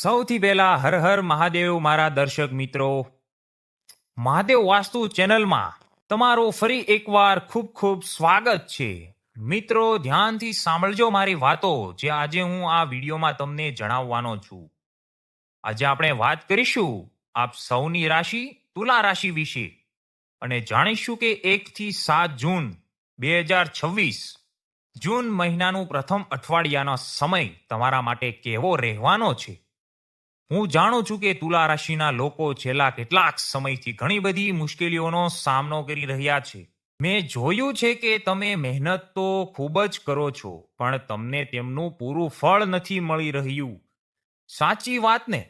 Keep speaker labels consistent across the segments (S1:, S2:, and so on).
S1: સૌથી પહેલા હર હર મહાદેવ મારા દર્શક મિત્રો. મહાદેવ વાસ્તુ ચેનલમાં તમારું ફરી એકવાર ખૂબ ખૂબ સ્વાગત છે. મિત્રો ધ્યાનથી સાંભળજો મારી વાતો જે આજે હું આ વિડીયોમાં તમને જણાવવાનો છું. આજે આપણે વાત કરીશું આપ સૌની રાશિ તુલા રાશિ વિશે અને જાણીશું કે 1 થી 7 જૂન 2026 જૂન મહિનાનું પ્રથમ અઠવાડિયાનો સમય તમારા માટે કેવો રહેવાનો છે. હું જાણું છું કે તુલા રાશિના લોકો છેલ્લા કેટલાક સમયથી ઘણી બધી મુશ્કેલીઓનો સામનો કરી રહ્યા છે. મેં જોયું છે કે તમે મહેનત તો ખૂબ જ કરો છો પણ તમને તેમનું પૂરું ફળ નથી મળી રહ્યું. સાચી વાત ને?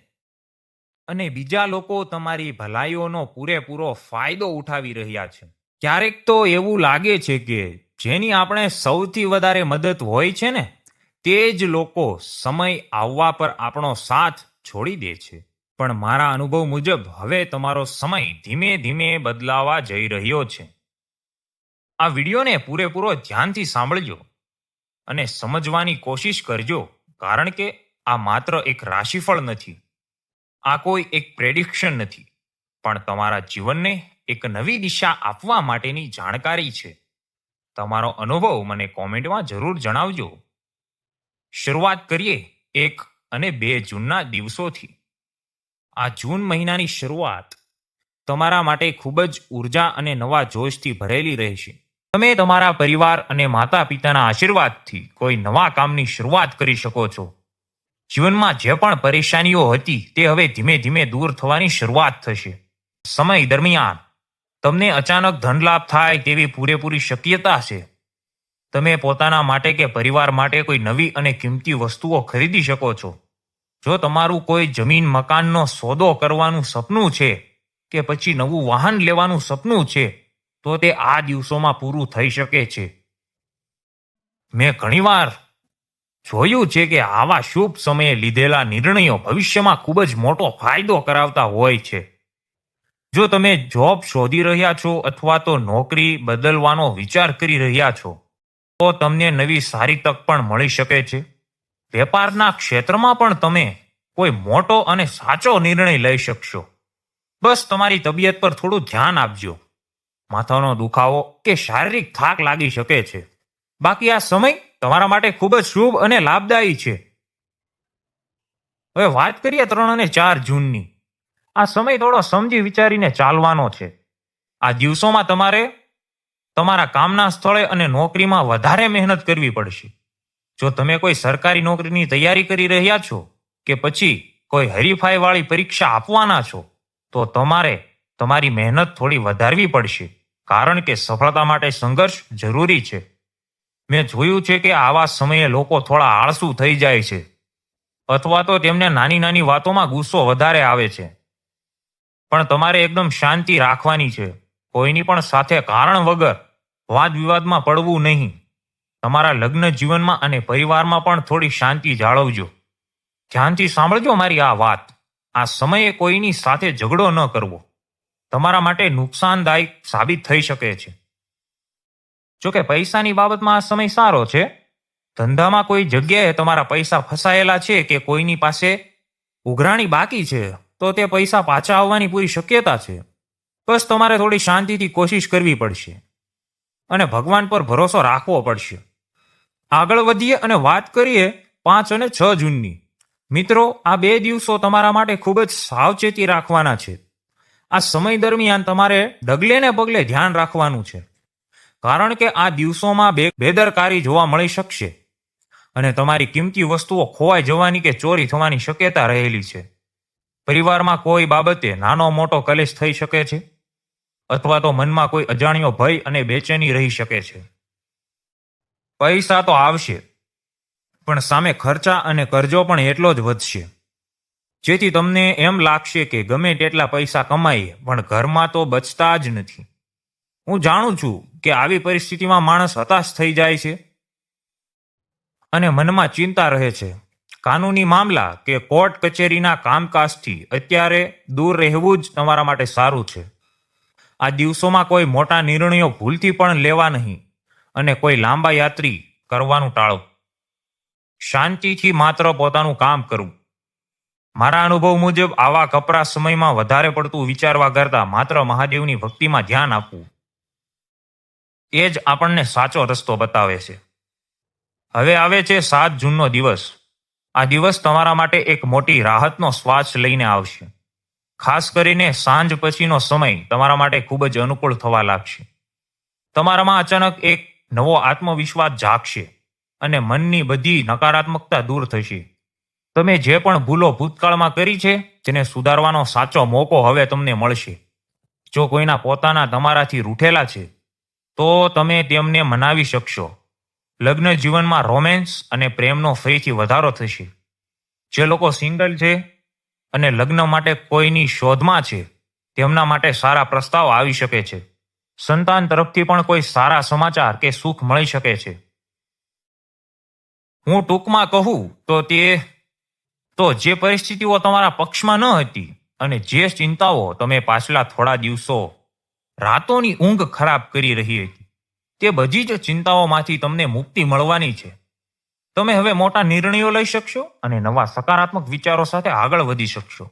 S1: અને બીજા લોકો તમારી ભલાઈઓનો પૂરેપૂરો ફાયદો ઉઠાવી રહ્યા છે. ક્યારેક તો એવું લાગે છે કે જેની આપણે સૌથી વધારે મદદ હોય છે ને તે જ લોકો સમય આવવા પર આપણો સાથ છોડી દે છે. પણ મારા અનુભવ મુજબ હવે તમારો સમય ધીમે ધીમે બદલાવા જઈ રહ્યો છે. આ વિડીયોને પૂરેપૂરો ધ્યાનથી સાંભળજો અને સમજવાની કોશિશ કરજો, કારણ કે આ માત્ર એક રાશિફળ નથી, આ કોઈ એક પ્રેડિક્શન નથી, પણ તમારા જીવનને એક નવી દિશા આપવા માટેની જાણકારી છે. તમારો અનુભવ મને કોમેન્ટમાં જરૂર જણાવજો. શરૂઆત કરીએ 1 અને 2 જૂનના દિવસોથી. આ જૂન મહિનાની શરૂઆત તમારા માટે ખૂબ જ ઉર્જા અને નવા જોશથી ભરેલી રહેશે. તમે તમારા પરિવાર અને માતા પિતાના આશીર્વાદથી કોઈ નવા કામની શરૂઆત કરી શકો છો. જીવનમાં જે પણ પરેશાનીઓ હતી તે હવે ધીમે ધીમે દૂર થવાની શરૂઆત થશે. સમય દરમિયાન તમને અચાનક ધનલાભ થાય તેવી પૂરેપૂરી શક્યતા છે. તમે પોતાના માટે કે પરિવાર માટે કોઈ નવી અને કિંમતી વસ્તુઓ ખરીદી શકો છો. જો તમારું કોઈ જમીન મકાનનો સોદો કરવાનું સપનું છે કે પછી નવું વાહન લેવાનું સપનું છે તો તે આ દિવસોમાં પૂરું થઈ શકે છે. મેં ઘણીવાર જોયું છે કે આવા શુભ સમયે લીધેલા નિર્ણયો ભવિષ્યમાં ખૂબ જ મોટો ફાયદો કરાવતા હોય છે. જો તમે જોબ શોધી રહ્યા છો અથવા તો નોકરી બદલવાનો વિચાર કરી રહ્યા છો તો તમને નવી સારી તક પણ મળી શકે છે. વેપારના ક્ષેત્રમાં પણ તમે કોઈ મોટો અને સાચો નિર્ણય લઈ શકશો. બસ તમારી તબિયત પર થોડું ધ્યાન આપજો. માથાનો દુખાવો કે શારીરિક થાક લાગી શકે છે. બાકી આ સમય તમારા માટે ખૂબ જ શુભ અને લાભદાયી છે. હવે વાત કરીએ 3 અને 4 જૂનની. આ સમય થોડો સમજી વિચારીને ચાલવાનો છે. આ દિવસોમાં તમારે તમારા કામના સ્થળે અને નોકરીમાં વધારે મહેનત કરવી પડશે. જો તમે કોઈ સરકારી નોકરીની તૈયારી કરી રહ્યા છો કે પછી કોઈ હરીફાઈવાળી પરીક્ષા આપવાના છો તો તમારે તમારી મહેનત થોડી વધારવી પડશે, કારણ કે સફળતા માટે સંઘર્ષ જરૂરી છે. મેં જોયું છે કે આવા સમયે લોકો થોડા આળસુ થઈ જાય છે અથવા તો તેમને નાની નાની વાતોમાં ગુસ્સો વધારે આવે છે. પણ તમારે એકદમ શાંતિ રાખવાની છે. કોઈની પણ સાથે કારણ વગર વાદ વિવાદમાં પડવું નહીં. તમારા લગ્ન જીવનમાં અને પરિવારમાં પણ થોડી શાંતિ જાળવજો. ધ્યાનથી સાંભળજો મારી આ વાત. આ સમયે કોઈની સાથે ઝઘડો ન કરવો તમારા માટે નુકસાનદાયક સાબિત થઈ શકે છે. જોકે પૈસાની બાબતમાં આ સમય સારો છે. ધંધામાં કોઈ જગ્યાએ તમારા પૈસા ફસાયેલા છે કે કોઈની પાસે ઉઘરાણી બાકી છે તો તે પૈસા પાછા આવવાની પૂરી શક્યતા છે. બસ તમારે થોડી શાંતિથી કોશિશ કરવી પડશે અને ભગવાન પર ભરોસો રાખવો પડશે. આગળ વધીએ અને વાત કરીએ 5 અને 6 જૂનની. મિત્રો, આ 2 દિવસો તમારા માટે ખૂબ જ સાવચેતી રાખવાના છે. આ સમય દરમિયાન તમારે ડગલે ને પગલે ધ્યાન રાખવાનું છે, કારણ કે આ દિવસોમાં બેદરકારી જોવા મળી શકશે અને તમારી કિંમતી વસ્તુઓ ખોવાઈ જવાની કે ચોરી થવાની શક્યતા રહેલી છે. પરિવારમાં કોઈ બાબતે નાનો મોટો કલેશ થઈ શકે છે અથવા તો મનમાં કોઈ અજાણ્યો ભય અને બેચેની રહી શકે છે. પૈસા તો આવશે પણ સામે ખર્ચા અને કરજો પણ એટલો જ વધશે, જેથી તમને એમ લાગશે કે ગમે તેટલા પૈસા કમાઈએ પણ ઘરમાં તો બચતા જ નથી. હું જાણું છું કે આવી પરિસ્થિતિમાં માણસ હતાશ થઈ જાય છે અને મનમાં ચિંતા રહે છે. કાનૂની મામલા કે કોર્ટ કચેરીના કામકાજથી અત્યારે દૂર રહેવું જ તમારા માટે સારું છે. આ દિવસોમાં કોઈ મોટા નિર્ણયો ભૂલથી પણ લેવા નહીં અને કોઈ લાંબા યાત્રી કરવાનું ટાળો. શાંતિથી માત્ર પોતાનું કામ કરવું. મારા અનુભવ મુજબ આવા કપરા સમયમાં વધારે પડતું વિચારવા કરતા માત્ર મહાદેવની ભક્તિમાં ધ્યાન આપવું એ જ આપણને સાચો રસ્તો બતાવે છે. હવે આવે છે 7 જૂનનો દિવસ. આ દિવસ તમારા માટે એક મોટી રાહતનો શ્વાસ લઈને આવશે. ખાસ કરીને સાંજ પછીનો સમય તમારા માટે ખૂબ જ અનુકૂળ થવા લાગશે. તમારામાં અચાનક એક નવો આત્મવિશ્વાસ જાગશે અને મનની બધી નકારાત્મકતા દૂર થશે. તમે જે પણ ભૂલો ભૂતકાળમાં કરી છે તેને સુધારવાનો સાચો મોકો હવે તમને મળશે. જો કોઈના પોતાના તમારાથી રૂઠેલા છે તો તમે તેમને મનાવી શકશો. લગ્ન જીવનમાં રોમેન્સ અને પ્રેમનો ફરીથી વધારો થશે. જે લોકો સિંગલ છે અને લગ્ન માટે કોઈની શોધમાં છે તેમના માટે સારા પ્રસ્તાવ આવી શકે છે. સંતાન તરફથી પણ કોઈ સારા સમાચાર કે સુખ મળી શકે છે. હું ટૂંકમાં કહું તો જે પરિસ્થિતિઓ તમારા પક્ષમાં ન હતી અને જે ચિંતાઓ તમે પાછલા થોડા દિવસો રાતોની ઊંઘ ખરાબ કરી રહી હતી તે બધી જ ચિંતાઓમાંથી તમને મુક્તિ મળવાની છે. તમે હવે મોટા નિર્ણયો લઈ શકશો અને નવા સકારાત્મક વિચારો સાથે આગળ વધી શકશો.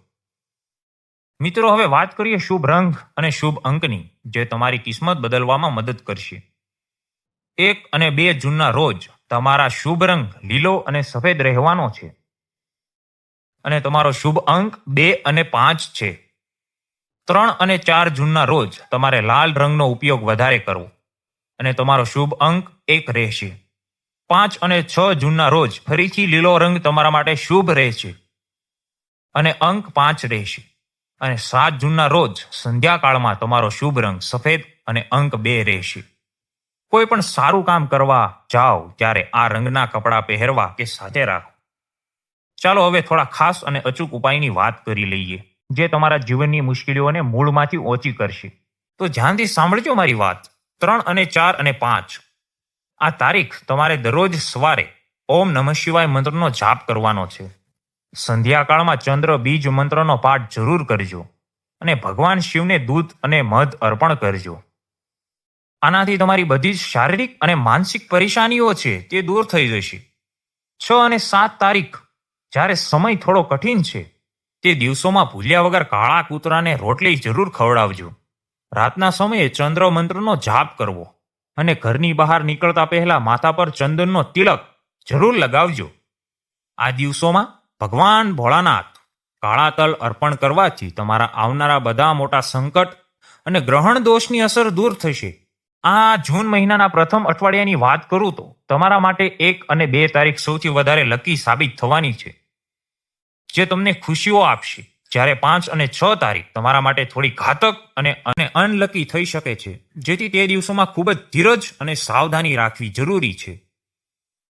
S1: મિત્રો, હવે વાત કરીએ શુભ રંગ અને શુભ અંકની, જે તમારી કિસ્મત બદલવામાં મદદ કરશે. 1 અને 2 જૂનના રોજ તમારા શુભ રંગ લીલો અને સફેદ રહેવાનો છે અને તમારો શુભ અંક 2 અને 5 છે. 3 અને 4 જૂનના રોજ તમારે લાલ રંગનો ઉપયોગ વધારે કરવો અને તમારો શુભ અંક 1 રહેશે. 5 અને 6 જૂનના રોજ ફરીથી લીલો રંગ તમારા માટે શુભ રહેશે અને અંક 5 રહેશે. અને 7 જૂનના રોજ સંધ્યાકાળમાં તમારો શુભ રંગ સફેદ અને અંક 2 રહેશે. કોઈ પણ સારું કામ કરવા જાઓ ત્યારે આ રંગના કપડાં પહેરવા કે સાથે રાખો. ચાલો હવે થોડા ખાસ અને અચૂક ઉપાયની વાત કરી લઈએ, જે તમારા જીવનની મુશ્કેલીઓને મૂળમાંથી ઓછી કરશે. તો ધ્યાનથી સાંભળજો મારી વાત. 3 અને 4 અને 5 આ તારીખ તમારે દરરોજ સવારે ઓમ નમઃ શિવાય મંત્રનો જાપ કરવાનો છે. સંધ્યાકાળમાં ચંદ્ર બીજ મંત્રનો પાઠ જરૂર કરજો અને ભગવાન શિવને દૂધ અને મધ અર્પણ કરજો. આનાથી તમારી બધી જ શારીરિક અને માનસિક પરેશાનીઓ છે તે દૂર થઈ જશે. 6 અને 7 તારીખ જ્યારે સમય થોડો કઠિન છે તે દિવસોમાં ભૂલ્યા વગર કાળા કૂતરાને રોટલી જરૂર ખવડાવજો. રાતના સમયે ચંદ્ર મંત્રનો જાપ કરવો અને ઘરની બહાર નીકળતા પહેલા માથા પર ચંદનનો તિલક જરૂર લગાવજો. આ દિવસોમાં ભગવાન ભોળાનાથ કાળા તલ અર્પણ કરવાથી તમારા આવનારા બધા મોટા સંકટ અને ગ્રહણ દોષની અસર દૂર થશે. આ જૂન મહિનાના પ્રથમ અઠવાડિયાની વાત કરું તો તમારા માટે 1 અને 2 તારીખ સૌથી વધારે લકી સાબિત થવાની છે, જે તમને ખુશીઓ આપશે. જ્યારે 5 અને 6 તારીખ તમારા માટે થોડી ઘાતક અને અનલકી થઈ શકે છે, જેથી તે દિવસોમાં ખૂબ જ ધીરજ અને સાવધાની રાખવી જરૂરી છે.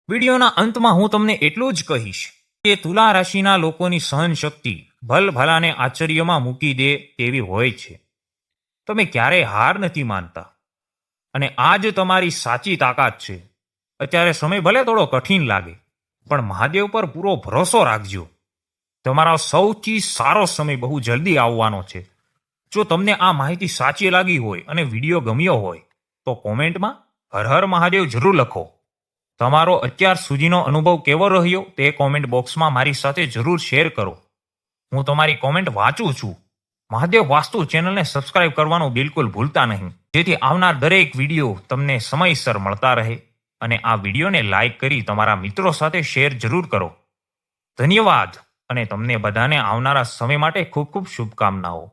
S1: વિડીયોના અંતમાં હું તમને એટલું જ કહીશ કે તુલા રાશિના લોકોની સહન શક્તિ ભલભલાને આશ્ચર્યમાં મૂકી દે તેવી હોય છે. તમે ક્યારેય હાર નથી માનતા અને આ જ તમારી સાચી તાકાત છે. અત્યારે સમય ભલે થોડો કઠિન લાગે, પણ મહાદેવ પર પૂરો ભરોસો રાખજો. તમારો સૌથી સારો સમય બહુ જલ્દી આવવાનો છે. જો તમને આ માહિતી સાચી લાગી હોય અને વિડીયો ગમ્યો હોય તો કોમેન્ટમાં હર હર મહાદેવ જરૂર લખો. તમારો અત્યાર સુધીનો અનુભવ કેવો રહ્યો તે કોમેન્ટ બોક્સમાં મારી સાથે જરૂર શેર કરો. હું તમારી કોમેન્ટ વાંચું છું. મહાદેવ વાસ્તુ ચેનલને સબસ્ક્રાઇબ કરવાનું બિલકુલ ભૂલતા નહીં, જેથી આવનાર દરેક વિડીયો તમને સમયસર મળતા રહે. અને આ વિડીયોને લાઇક કરી તમારા મિત્રો સાથે શેર જરૂર કરો. ધન્યવાદ અને તમને બધાને આવનારા સમય માટે ખૂબ ખૂબ શુભકામનાઓ.